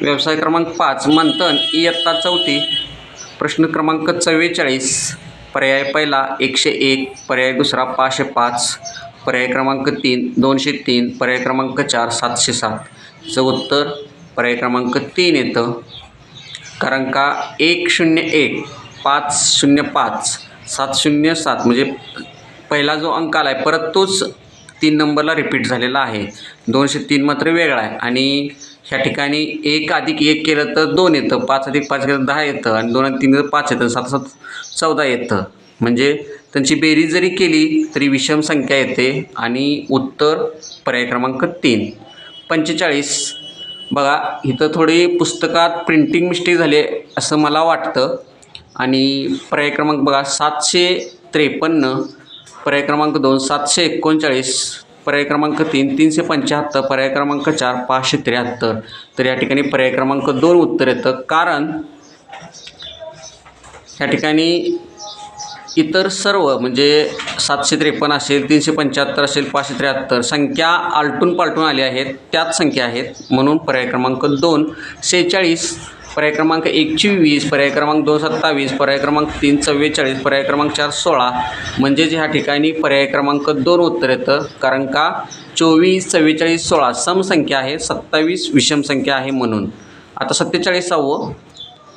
व्यवसाय क्रमांक 5 मंथन इयत्ता 4थी प्रश्न क्रमांक 44 पर्याय पहिला 101 पर्याय दुसरा 505 पर्याय क्रमांक 3 203 पर्याय क्रमांक 4 707. याचं उत्तर पर्याय क्रमांक 3 येतं, कारण का 101 505 707 म्हणजे पहिला जो अंक आला आहे परत तोच 3 नंबरला रिपीट झालेला आहे. 203 मात्र वेगळा आहे आणि ह्या ठिकाणी 1 अधिक 1 केलं तर 2 येतं, 5 अधिक 5 केलं तर 10 येतं आणि 2 आणि 3 तर 5 येतं, 7 7 14 येतं. म्हणजे त्यांची बेरीज जरी केली तरी विषम संख्या येते आणि उत्तर पर्याय क्रमांक 3. 45 बघा, इथं थोडी पुस्तकात प्रिंटिंग मिस्टेक झाली आहे असं मला वाटतं आणि पर्याय क्रमांक बघा 753 पर्याय क्रमांक 2 739 पर्याय क्रमांक 3 375 पर्याय क्रमांक 4 573. तर या ठिकाणी पर्याय क्रमांक 2 उत्तर येतं, कारण या ठिकाणी इतर सर्व म्हणजे 753 असेल 375 असेल 573 संख्या आलटून पालटून आल्या आहेत, त्याच संख्या आहेत. म्हणून पर्याय क्रमांक 2 46 पर्याय क्रमांक 1 24 पर्याय क्रमांक 2 27 पर्याय क्रमांक 3 44 पर्याय क्रमांक 4 16 म्हणजेच ह्या ठिकाणी पर्याय क्रमांक 2 उत्तर येतं, कारण का 24 44 16 समसंख्या आहे, 27 विषम संख्या आहे म्हणून. आता 47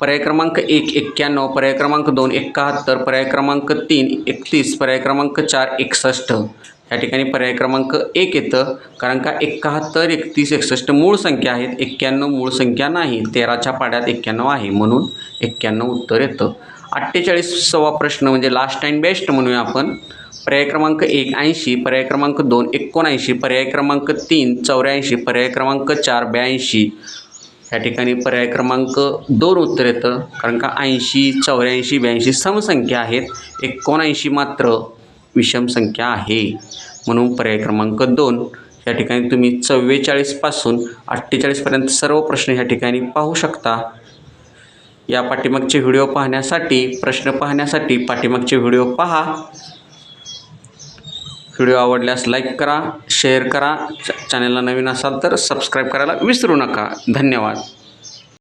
पर्याय क्रमांक 1 91 पर्याय क्रमांक 2 71 पर्याय क्रमांक 3 31 पर्याय क्रमांक 4 61. या ठिकाणी पर्याय क्रमांक 1 येतं, कारण का 71 31 61 मूळ संख्या आहेत, 91 मूळ संख्या नाही. 13च्या पाड्यात 91 आहे म्हणून 91 उत्तर येतं. 48वा प्रश्न म्हणजे लास्ट अँड बेस्ट म्हणूया आपण. पर्याय क्रमांक 1 80 पर्याय क्रमांक 2 79 पर्याय क्रमांक 3 84 पर्याय क्रमांक 4 82. या ठिकाणी पर्याय क्रमांक 2 उत्तर येतं, कारण का 80 84 82 समसंख्या आहेत, 79 मात्र विषम संख्या आहे म्हणून पर्याय क्रमांक 2. या ठिकाणी तुम्ही 44 पासून 48 पर्यंत सर्व प्रश्न या ठिकाणी पाहू शकता. या पाठीमागचे व्हिडिओ पाहण्यासाठी प्रश्न पाहण्यासाठी पाठीमागचे व्हिडिओ पहा. व्हिडिओ आवडल्यास लाईक करा, शेअर करा, चॅनलला नवीन असाल तर सबस्क्राईब करायला विसरू नका. धन्यवाद.